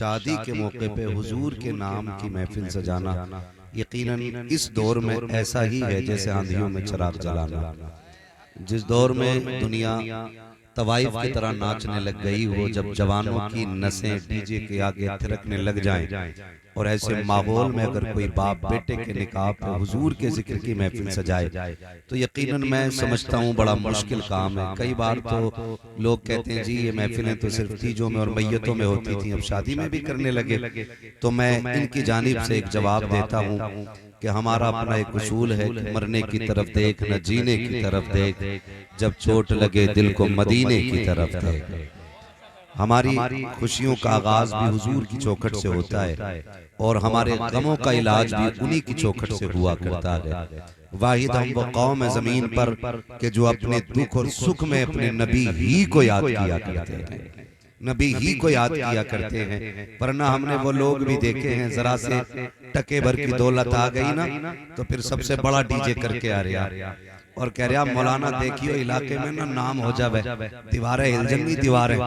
शादी के मौके पे हुजूर के नाम की महफिल सजाना यकीनन इस दौर में ऐसा ही है जैसे आंधियों में चिराग जलाना। जिस दौर में दुनिया तवाइफ की तरह नाचने लग गई हो, जब जवानों की नसें डीजे के आगे थिरकने लग जाएं, और ऐसे माहौल में अगर कोई बाप बेटे के निकाह पे हुजूर के जिक्र की महफिल सजाए तो यकीनन मैं समझता हूँ बड़ा मुश्किल काम है। कई बार तो लोग कहते हैं जी ये महफिलें तो सिर्फ तीजों में और मैयतों में होती थी, अब शादी में भी करने लगे। तो मैं इनकी जानिब से एक जवाब देता हूँ कि हमारा अपना एक उसूल है कि मरने की तरफ देख न जीने की तरफ देख, जब चोट लगे दिल को मदीने की तरफ देख। हमारी खुशियों का आगाज भी हुजूर की चौखट से होता है और हमारे गमों का इलाज भी उन्हीं की चौखट से हुआ करता है। वाहिद हम वो कौम है जमीन पर कि जो अपने दुख और सुख में अपने नबी ही को याद किया करते हैं, नबी ही को याद किया करते हैं। वरना हमने वो लोग भी देखे हैं, जरा से टके भर की दौलत आ गई ना तो फिर सबसे बड़ा डीजे करके आ रहा और कह रहा मौलाना देखियो इलाके में ना नाम हो जावे, दीवारें हिल जाएंगी, दीवारें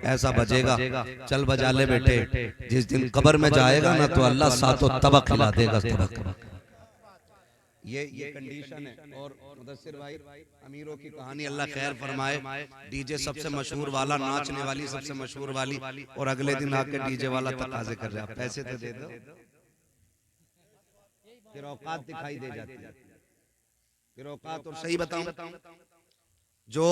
ऐसा बजेगा, चल बजा ले बेटे, जिस दिन कब्र में जाएगा ना तो अल्लाह सातों तबक खिला देगा तबक। ये कंडीशन है। और मुदस्सिर भाई अमीरों की कहानी अल्लाह खैर फरमाए, डीजे सबसे मशहूर वाला, नाचने वाली सबसे मशहूर वाली, और अगले दिन आके डीजे वाला तकाजे कर रहा पैसे तो दे दो, फिर औकात दिखाई दे जाती है। फिर औकात, और सही बताऊं जो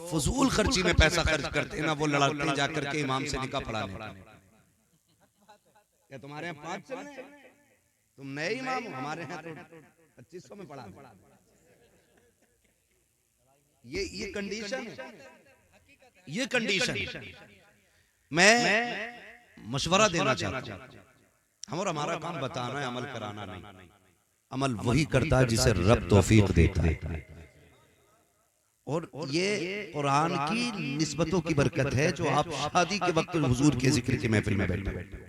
फजूल खर्ची में पैसा खर्च करते हैं ना वो लड़ाते हैं जाकर के इमाम से निकाह पढ़ाने। क्या तुम्हारे यहाँ 5 चल रहे हैं? तुम नए इमाम हो, हमारे यहाँ तो 2500 में पढ़ा। ये कंडीशन है, ये कंडीशन। मैं मशवरा देना चाहता हूं, हम और हमारा काम बताना है, अमल कराना नहीं। अमल वही करता है जिसे रब तौफीक देता है, और ये कुरान की निस्बतों की बरकत है जो आप शादी के वक्त हुजूर के जिक्र की महफिल में बैठे।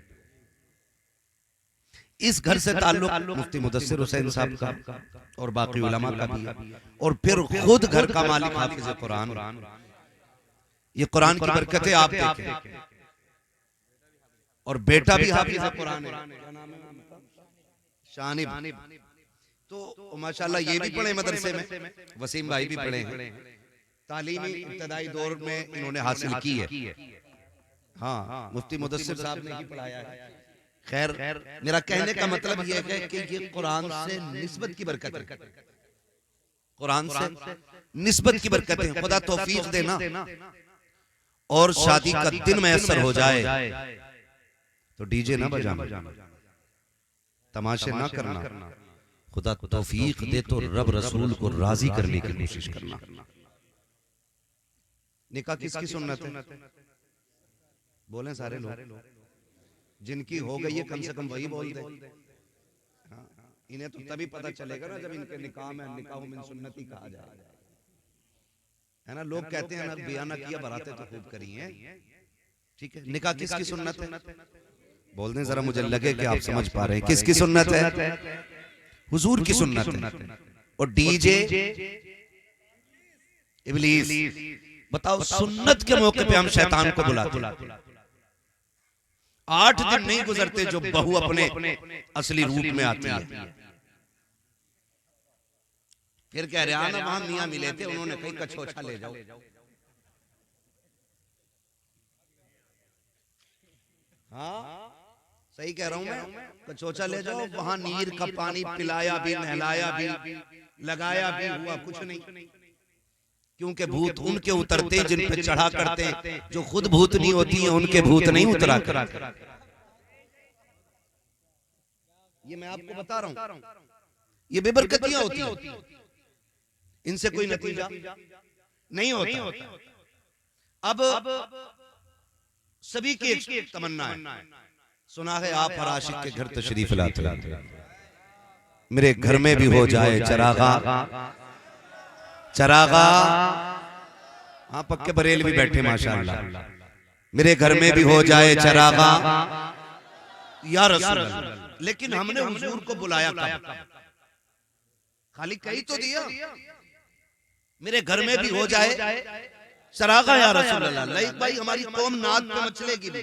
इस घर से ताल्लुक मुफ्ती मुदस्सिर हुसैन साहब का और बाकी उलमा का भी है, और फिर खुद घर का मालिक हाफिज कुरान, ये कुरान की बरकत है आप देखें, और बेटा भी हाफिज कुरान है शानिब। तो माशाल्लाह ये भी पढ़े मदरसे में, वसीम भाई भी पढ़े हैं, तालीमी इब्तदाई दौर में इन्होंने हासिल की है। हाँ, मुफ्ती मुदस्सिर साहब ने ही पढ़ाया है। खैर मेरा कहने का मतलब ये है कि ये कुरान से निस्बत की बरकत है, कुरान से निस्बत की बरकत है। खुदा तौफीक देना और शादी का दिन मैसर हो जाए तो डीजे ना बजाना, तमाशे ना करना, खुदा तौफीक दे तो रब रसूल को राजी करने की कोशिश करना। निकाह किसकी सुन्नत है? बोले सारे लोग, जिनकी हो गई है कम से कम वही बोल दे। इन्हें तो तभी पता चलेगा ना जब इनके निकाह में निकाह मिन सुन्नती कहा जाए, है ना। लोग कहते हैं ना बयान किया बरातें तो खूब करी हैं, ठीक है। निकाह किसकी सुन्नत है? बोल दें जरा, मुझे लगे कि आप समझ पा रहे हैं किसकी सुन्नत है। हुजूर की सुन्नत है। और डीजे इब्लीस, बताओ सुन्नत के मौके पे हम शैतान को बुलाते हैं। 8 दिन नहीं गुजरते जो बहू अपने असली रूप में आती है। फिर कह रहे ना वहां मियां मिले थे, उन्होंने कहीं कछोछा ले जाओ। हाँ सही कह रहा हूं मैं, कचौचा ले जाओ, वहां नीर का पानी पिलाया भी, नहलाया भी, लगाया भी, हुआ कुछ नहीं। क्योंकि भूत उनके उतरते जिन पे चढ़ा करते, जो खुद भूत नहीं होती है उनके भूत नहीं उतरा कर। ये मैं आपको बता रहा हूं, ये बेबरकतियां होती हैं, इनसे कोई नतीजा नहीं होता। अब सभी की एक तमन्ना है, सुना है आप हर आशिक के घर तशरीफ लाते, मेरे घर में भी हो जाए चरागा, चरागा। हाँ पक्के बरेल भी बैठे माशाअल्लाह, मेरे घर में भी हो जाए चरागा या रसूल अल्लाह। लेकिन हमने हुजूर को बुलाया कब? खाली कही तो दिया, मेरे घर में भी हो जाए चरागा या रसूल अल्लाह। लाइक भाई हमारी कौम नाद पे मचलेगी भी,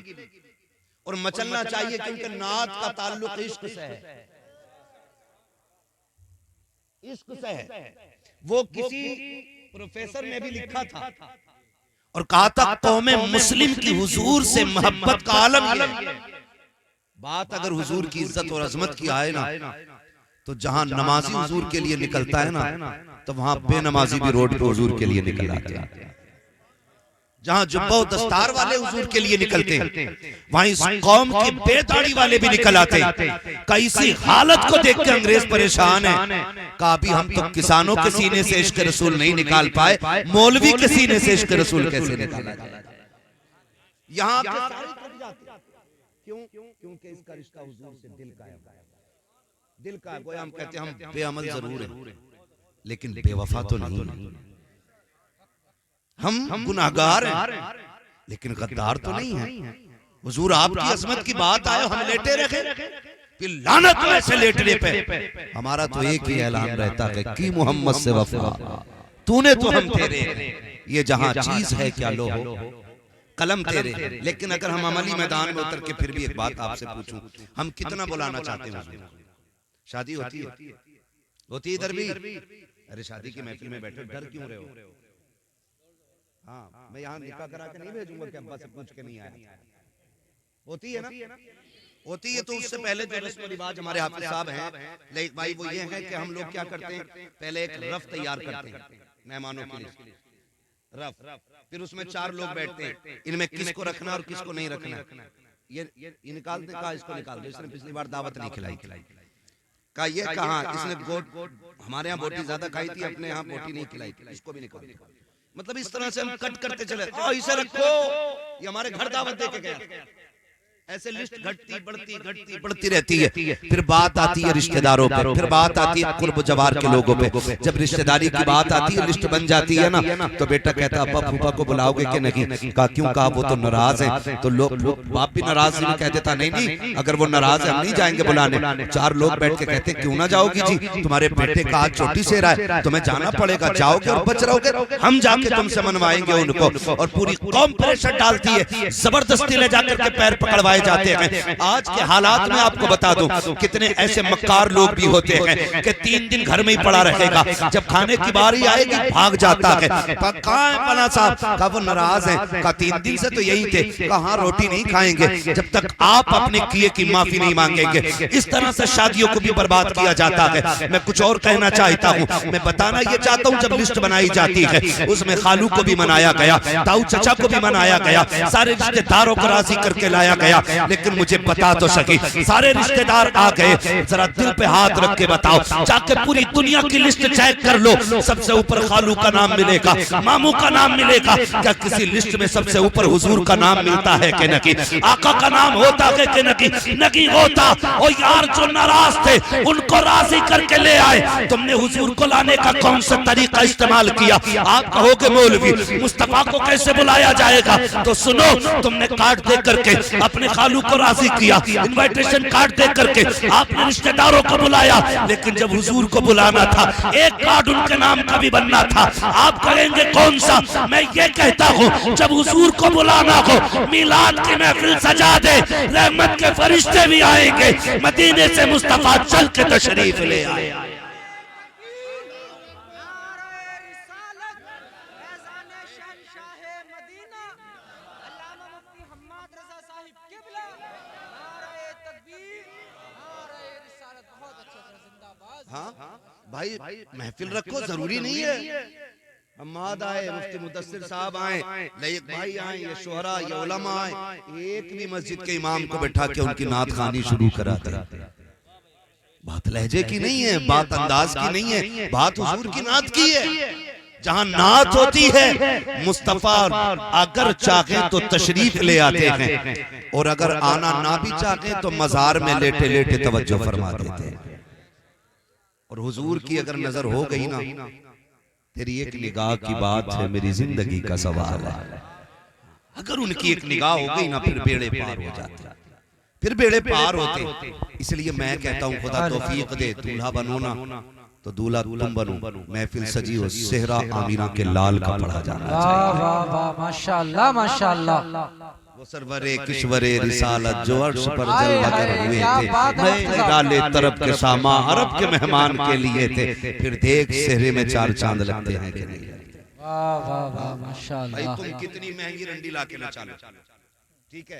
और मचलना चाहिए, क्योंकि नात का ताल्लुक इश्क से है, इश्क से है। वो किसी प्रोफेसर ने भी लिखा था और कहा था कौमे मुस्लिम की हुजूर से मोहब्बत का आलम ये है। बात अगर हुजूर की इज्जत और अजमत की आए ना, तो जहां नमाजी हुजूर के लिए निकलता है ना, तो वहां बेनमाजी भी रोड पे हुजूर के लिए निकल आते हैं। जहां जुब्बा और दस्तार वाले हुजूर के लिए निकलते हैं, वहां इस कौम के बेदाढ़ी वाले भी निकल आते हैं। का इसी हालत को देख के अंग्रेज परेशान है। का अभी हम तो किसानों के सीने से इश्क रसूल नहीं निकाल पाए, मौलवी के सीने से इश्क रसूल कैसे निकाला जाए? यहाँ क्यों? क्योंकि इसका रिश्ता हुजूर से दिल का है, दिल का। गोया हम कहते हैं हम बेअमल जरूर हैं, लेकिन बेवफा तो नहीं। हम गुनाहगार हैं, लेकिन गद्दार तो नहीं है। हुजूर आपकी अजमत की बात आए, हम लेटे रखे, फिर लानत हो ऐसे लेटने पे। हमारा तो एक ही ऐलान रहता है कि मोहम्मद से वफा, तूने तो हम तेरे, ये जहां चीज है क्या लो हो, कलम तेरे। लेकिन अगर हम अमली मैदान में उतर के फिर भी एक बात आपसे पूछूं, हम कितना बुलाना चाहते हैं? शादी होती है, होती है इधर भी। अरे शादी की महफिल में बैठे डर क्यों रहे हो? हाँ, मैं यहाँ निकाह करा के नहीं भेजूंगा कि अब्बा से पूछ के नहीं आया। होती है ना, होती है। तो उससे पहले जो रस्म रिवाज हमारे हाफिज साहब हैं, लेकिन भाई वो ये है कि हम लोग क्या करते हैं, पहले एक रफ तैयार करते हैं मेहमानों के लिए, रफ। फिर उसमें 4 लोग बैठते हैं, इनमें किसको रखना और किसको नहीं रखना। ये निकाल दे, कहा इसको निकाल दो, इसने पिछली बार दावत नहीं खिलाई। कहा ये कहा इसने हमारे यहाँ बोटी ज्यादा खाई थी, अपने यहाँ बोटी नहीं खिलाई थी, इसको भी निकाल दो। मतलब इस तरह से हम कट करते चले, इसे रखो, ये हमारे घर दावत दे के गया। ऐसे लिस्ट घटती बढ़ती रहती है। फिर बात आती है रिश्तेदारों पे, फिर बात आती है कुर्ब जवार के लोगों पे। जब रिश्तेदारी की बात आती है, लिस्ट बन जाती है ना, तो बेटा कहता अब्बा फूफा को बुलाओगे कि नहीं? कहा क्यों? कहा वो तो नाराज है। तो लोग बाप भी नाराज भी कह देता नहीं, अगर वो नाराज है हम नहीं जाएंगे बुलाने। 4 लोग बैठ के कहते क्यों ना जाओगी जी, तुम्हारे बेटे का आज चोटी से रहा है, तुम्हें जाना पड़ेगा, जाओगे और बच रहोगे, हम जाके तुमसे मनवाएंगे उनको। और पूरी कौम प्रेशर डालती है, जबरदस्ती ले जाकर के पैर पकड़वा जाते हैं। आज के हालात में आपको बता दूं, कितने ऐसे मक्कार लोग भी होते हैं कि 3 दिन घर में ही पड़ा रहेगा, जब खाने की बारी आएगी भाग जाता है। कहाँ है फला साहब? कहा वो नाराज है। कहा 3 दिन से तो यही थे। कहा रोटी नहीं खाएंगे जब तक आप अपने किए की माफी नहीं मांगेंगे। इस तरह से शादियों को भी बर्बाद किया जाता है। मैं कुछ और कहना चाहता हूँ, मैं बताना ये चाहता हूँ, जब लिस्ट बनाई जाती है उसमें खालू को भी मनाया गया, ताऊ चचा को भी मनाया गया, सारे रिश्तेदारों को राजी करके लाया गया। लेकिन मुझे बता तो सकी, सारे रिश्तेदार आ गए, जरा दिल पे हाथ रख के बताओ, जाके पूरी दुनिया की लिस्ट चेक कर लो, सबसे ऊपर खालू का नाम मिलेगा, मामू का नाम मिलेगा। क्या किसी लिस्ट में सबसे ऊपर हुजूर का नाम मिलता है कि नहीं? आका का नाम होता है कि नहीं? नहीं होता। और यार जो नाराज थे उनको राजी करके ले आए। तुमने हुजूर को लाने का कौन सा तरीका इस्तेमाल किया? आप कहोगे मौलवी मुस्तफा को कैसे बुलाया जाएगा? तो सुनो, तुमने कार्ड दे करके अपने खालू को राजी किया, इनविटेशन कार्ड दे करके आपने रिश्तेदारों को बुलाया, लेकिन जब हुजूर को बुलाना था एक कार्ड उनके नाम का भी बनना था। आप कहेंगे कौन सा? मैं ये कहता हूँ, जब हुजूर को बुलाना हो मिलाद की महफिल सजा दे, रहमत के फरिश्ते भी आएंगे, मदीने से मुस्तफा चल के तशरीफ ले आए। हाँ भाई, महफिल रखो, जरूरी नहीं है हम्माद आए, मुफ्ती मुदस्सिर साहब आए, लयक भाई आए, ये शोहरा, ये उलमा आए, एक भी मस्जिद के इमाम को बैठा के उनकी नात खानी शुरू करा दे। बात लहजे की नहीं है, बात अंदाज की नहीं है, बात हुजूर की नात की है। जहां नात होती है मुस्तफा अगर चाहे तो तशरीफ ले आते हैं, और अगर आना ना भी चाहे तो मजार में लेटे लेटे तवज्जो फरमा देते हैं। और हुजूर की अगर नजर हो गई ना, तेरी एक निगाह की बात है, मेरी जिंदगी का सवाल है। अगर उनकी एक निगाह हो गई ना, फिर बेड़े पार हो जाते, फिर बेड़े पार होते। इसलिए मैं कहता हूँ खुदा तौफीक दे, दूल्हा बनो ना तो दूल्हा तुम बनो, महफिल सजी हो सेहरा आमीना के लाल का पढ़ा जाना चाहिए। वाह वाह वाह, माशाअल्लाह माशाअल्लाह। वो सरवरे किश्वरे रिसालत जो अर्श पर जलवा कर हुए थे, नए निराले तरफ के सामा अरब के मेहमान के लिए थे। फिर देख सेहरे में चार चांद लगते हैं कि नहीं। वाह वाह वाह माशाल्लाह। भाई तुम कितनी महंगी रंडी लाके ना चालो, ठीक है,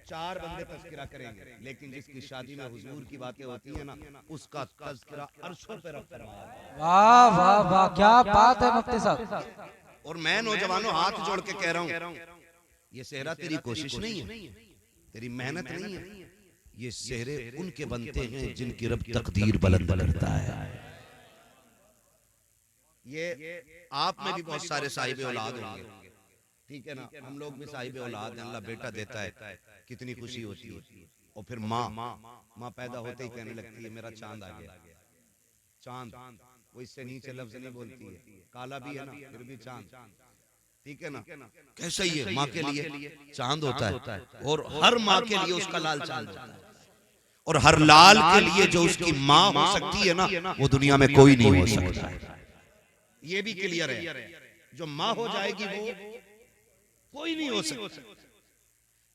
चार बंदे तज़किरा करेंगे, लेकिन जिसकी शादी में हुजूर की बातें होती है ना, उसका तज़किरा अर्शों पे रखता है। वाह वाह वाह क्या बात है मुफ्ती साहब। और मैं नौजवानों हाथ जोड़ के कह रहा हूँ, ये सेहरा तेरी कोशिश नहीं है, तेरी मेहनत नहीं है, ये सेहरे उनके बनते हैं जिनकी रब तकदीर बुलंद करता है। ये आप में भी बहुत सारे साहिब औलाद होंगे, ठीक है ना, हम लोग भी साहिब औलाद हैं, अल्लाह बेटा देता है, कितनी खुशी होती है। और फिर माँ पैदा होते ही कहने लगती है मेरा चांद आ गया। चांद वो इससे नीचे लफ्ज नहीं बोलती है, काला भी है ना फिर भी चांद, ठीक है ना। कैसा ही है, माँ के लिए चांद होता है, और हर माँ के लिए उसका लाल चांद होता है, और हर लाल के लिए जो उसकी माँ हो सकती है ना, वो दुनिया में कोई नहीं हो सकता। ये भी क्लियर है, जो माँ हो जाएगी वो कोई नहीं हो सकता।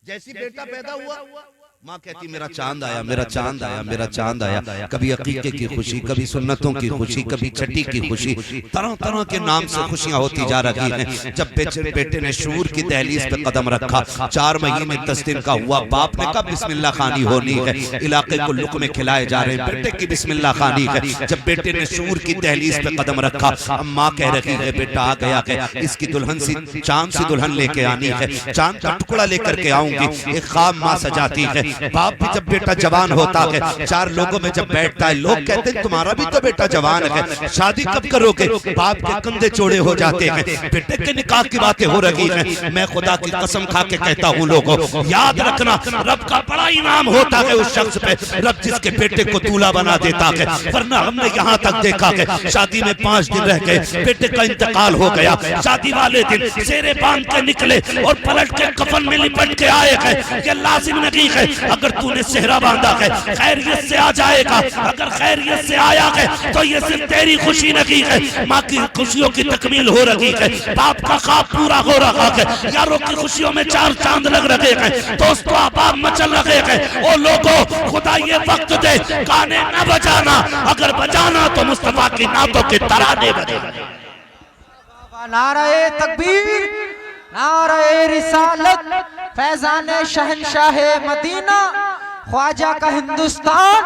जैसी बेटा पैदा हुआ, माँ कहती मेरा चांद आया, मेरा चांद आया, मेरा चांद आया। कभी अकीके की खुशी, कभी सुन्नतों की खुशी, कभी छठी की खुशी, तरह तरह के नाम से खुशियां होती जा रही हैं। जब बेटे ने शूर की दहलीज पे कदम रखा, 4 महीने 10 दिन का हुआ, बाप ने कहा बिस्मिल्लाह खानी होनी है, इलाके को लुक़मे खिलाए जा रहे हैं, बेटे की बिस्मिल्लाह खानी है। जब बेटे ने शूर की दहलीज पे कदम रखा, अब माँ कह रही है बेटा आ गया है, इसकी दुल्हन सी चांद सी दुल्हन लेके आनी है, चांद का टुकड़ा लेकर के आऊंगी। एक ख्वाब माँ सजाती है। बाप भी जब बेटा जवान होता है, 4 लोगों में जब बैठता है, लोग कहते हैं तुम्हारा भी तो बेटा जवान है, शादी कब करोगे? बाप के कंधे चौड़े हो जाते हैं, बेटे के निकाह की बातें हो रही हैं। मैं खुदा की कसम खा के कहता हूँ लोगों, याद रखना रब का बड़ा इनाम होता है उस शख्स पे, रब जिसके बेटे को दूल्हा बना देता है। वरना हमने यहाँ तक देखा है, शादी में 5 दिन रह गए, बेटे का इंतकाल हो गया, शादी वाले दिन सेरे बांध के निकले और पलट के कफन में लिपट के आए हैं। ये लाजिम नहीं है अगर तूने सेहरा बांधा है खैरियत से आ जाएगा, अगर खैरियत से आया है तो ये सिर्फ तेरी खुशी नहीं है, माँ की खुशियों की तकमील हो रही है, बाप का ख्वाब पूरा हो रहा है, यारों की खुशियों में 4 चांद लग रहे हैं, दोस्तों अहबाब मचल रहे हैं। ओ लोगों, खुदा ये वक्त दे गाने न बजाना, अगर बजाना तो मुस्तफा की नातों के तराने बजाना। नारे तकबीर, नारे रिसालत, फैजान शहनशाह मदीना, ख्वाजा का हिंदुस्तान,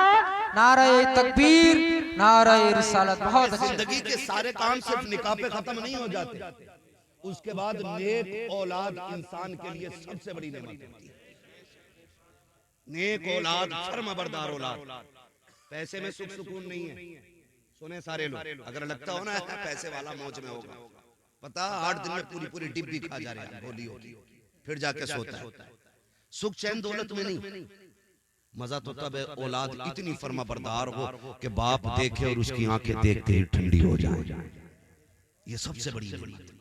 नारे तकबीर, नारे रिसालत। बहुत अच्छी। जिंदगी के सारे काम सिर्फ निकाह पे खत्म नहीं हो जाते, उसके बाद नेक औलाद इंसान के लिए सबसे बड़ी नेमत होती है। नेक औलाद, फर्माबरदार औलाद। पैसे में सुख सुकून नहीं है, सुने सारे लोग, अगर लगता हो ना पैसे वाला मौज में होगा, पता 8 दिन में पूरी पूरी डिब्बी खा जा रहे हैं, गोली होगी, फिर जाके सोता है। सुख चैन दौलत में नहीं, मजा तो तब है औलाद इतनी फर्मा बरदार हो कि बाप देखे और उसकी आंखें देखते ही ठंडी हो जाए। ये सबसे बड़ी नेमत,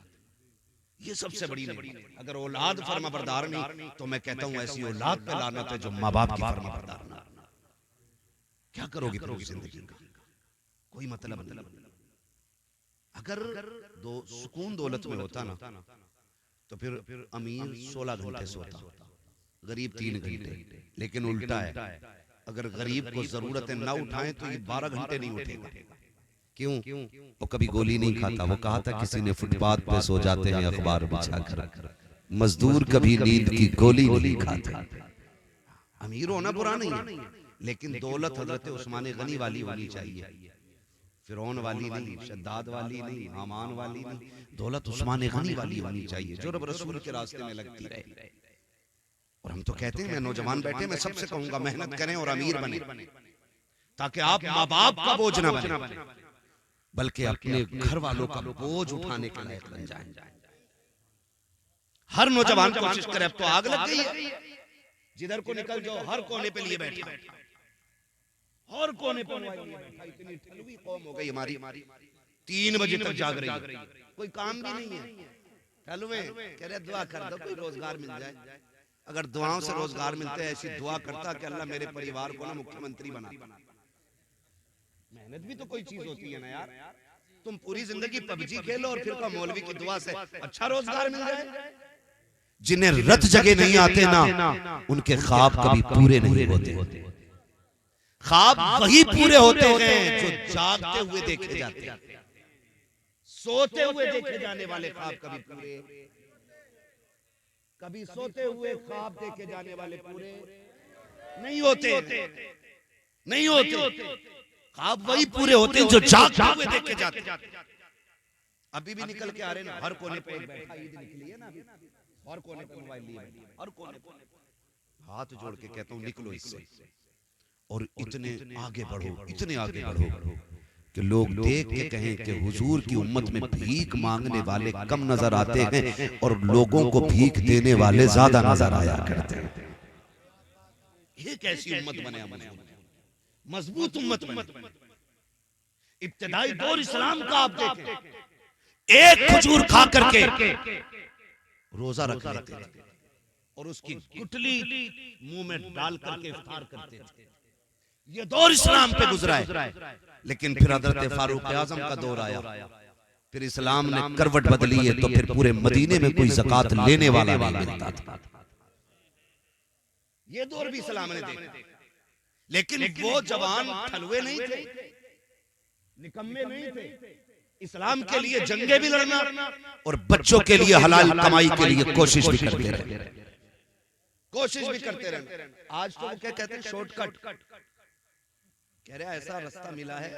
ये सबसे बड़ी नेमत। अगर औलाद फर्मा बरदार नहीं तो मैं कहता हूं ऐसी औलाद पे लानत है जो माँ बाप की फर्मा बरदार ना। क्या करोगे पूरी जिंदगी का, कोई मतलब नहीं। अगर सुकून दौलत में होता ना तो फिर अमीर 16 घंटे सोता, गरीब 3 घंटे। लेकिन उल्टा है, अगर गरीब को जरूरतें ना उठाएं तो ये 12 घंटे नहीं उठेगा। क्यों? वो कभी गोली नहीं खाता। वो कहा था किसी ने फुटपाथ पे सो जाते हैं अखबार बिछाकर, मजदूर कभी नींद की गोली नहीं खाता। अमीर होना बुरा नहीं है, लेकिन दौलत हजरत उस्मान गनी वाली होनी चाहिए, फिरौन वाली नहीं, शद्दाद वाली नहीं, हामान वाली नहीं। दौलत उस्मान गनी वाली होनी चाहिए जो रब रसूल के रास्ते में लगती रहे। और हम तो कहते हैं, मैं नौजवान बैठे, मैं सबसे कहूंगा मेहनत करें और अमीर बने, ताकि आप माँ बाप का बोझ न बने, बल्कि अपने घर वालों का बोझ उठाने के लायक बन जाए। हर नौजवान कोशिश करे। अब तो आग लग गई है, जिधर को निकल जाओ हर कोने पे लिए बैठा, हर कोने पे बैठा। इतनी ठलुई कौम हो गई हमारी, 3 बजे तक जाग रही है, कोई काम भी नहीं है। ठलुए कह रहे दुआ कर दो कोई रोजगार मिल जाए। अगर दुआओं से रोजगार मिलते, ऐसी दुआ करता कि अल्लाह मेरे परिवार को ना मुख्यमंत्री बना। मेहनत भी तो कोई चीज होती है ना यार। तुम पूरी जिंदगी पबजी खेलो और फिर का मौलवी की दुआ से अच्छा रोजगार मिल जाए। जिन्हें रत जगह नहीं आते ना, उनके ख्वाब कभी पूरे नहीं होते। ख्वाब वही पूरे होते हैं जो जागते हुए देखे जाते हैं। सोते हुए देखे जाने वाले ख्वाब कभी पूरे, कभी सोते हुए ख्वाब देखे जाने वाले पूरे नहीं होते, नहीं होते। ख्वाब वही पूरे होते हैं जो जागते हुए देखे जाते हैं। अभी भी निकल के आ रहे ना, हर कोने पे बैठा, ईद निकली है ना अभी, हर कोने पे मोबाइल लिए, हर कोने पे। हाथ जोड़ के कहता हूं निकलो इससे और इतने आगे बढ़ो, इतने आगे बढ़ो कि लोग देख के कहें कि हुजूर की उम्मत में भीख मांगने वाले कम नजर आते हैं और लोगों को भीख देने वाले ज्यादा नजर आया करते हैं। ये कैसी उम्मत बने, मजबूत उम्मत बने। इब्तिदाई दौर इस्लाम का आप देखें, एक खजूर खा करके रोजा रख लेते थे और उसकी गुठली मुंह में डाल करके इफ्तार करते थे। ये दौर इस्लाम पे गुजरा है। लेकिन फिर हजरत फारूक आजम का दौर आया, फिर इस्लाम ने करवट बदली है, तो फिर पूरे मदीने में कोई ज़कात लेने वाला नहीं मिलता था। ये दौर भी इस्लाम ने देखा, लेकिन वो जवान ठलुए नहीं थे, निकम्मे नहीं थे। इस्लाम के लिए जंगे भी लड़ना और बच्चों के लिए हलाल कमाई के लिए कोशिश भी करते रहे, कोशिश भी करते रहे। आज तो वो क्या कहते हैं, शॉर्टकट कह रहे ऐसा रास्ता मिला है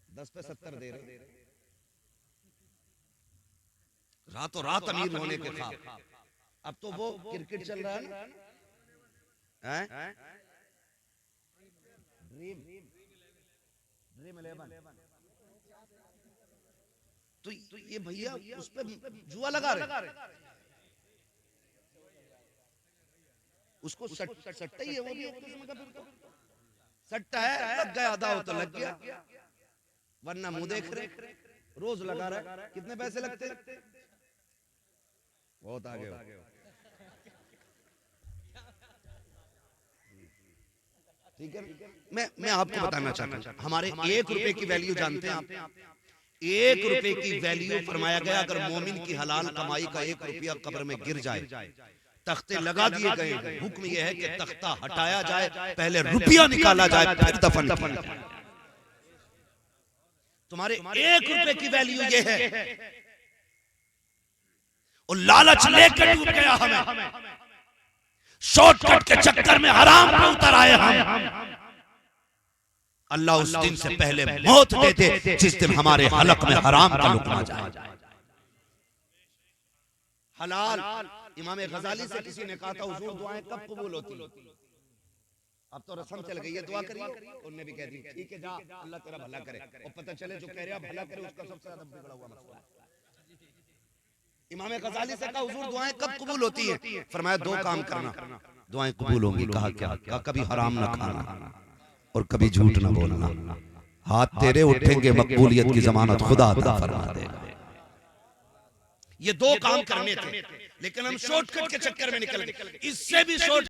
10 पे 70 दे रहे, रातों रात अमीर होने के ख्वाब। अब तो वो क्रिकेट चल रहा है ना, ड्रीम 11, तो ये भैया उस पे जुआ लगा रहे, उसको सट्टा ही है, वो भी एक किस्म का सट्टा है, लग गया आधा हो तो लग गया, वरना मुंह देख रहे, रोज लगा रहा है। कितने पैसे लगते, बहुत आगे हो। ठीक है, मैं आपको बताना चाहता हूं, हमारे 1 रुपए की वैल्यू जानते हैं आप? 1 रुपए की वैल्यू फरमाया गया, अगर मोमिन की हलाल कमाई का 1 रुपया कब्र में गिर जाए, तख्ते लगा दिए गए, हुक्म यह है कि तख्ता हटाया जाए, पहले रुपया निकाला जाए, फिर दफन किया जाए। तुम्हारे 1 रुपए की वैल्यू ये है, और लालच लेकर डूब गया हमें, शॉर्टकट के चक्कर में हराम पे उतर आए हम। अल्लाह उस दिन से पहले मौत दे दे जिस दिन हमारे हलक में हराम का लुकमा जाए। हलाल, इमाम गजाली से किसी ने कहा था हुजूर दुआएं कब कबूल होती? अब तो रस्म चल गई है, दुआ करिए। उन्होंने भी कह दी ठीक है जा, अल्लाह तेरा भला करे, और पता चले जो कह रहे भला करे उसका सबसे ज्यादा बिगड़ा हुआ मसला है। इमाम गजाली से कहा हुजूर दुआएं कब कबूल होती है? फरमाया 2 काम करना, दुआएं कबूल होंगी। कहा क्या? कहा कभी हराम ना खाना और कभी झूठ ना बोलना। हाथ तेरे उठेंगे, मकबूलियत की जमानत खुदा अता फरमा देगा। ये 2 काम करने थे, लेकिन हम शॉर्टकट के चक्कर में निकल गए। इससे भी शॉर्ट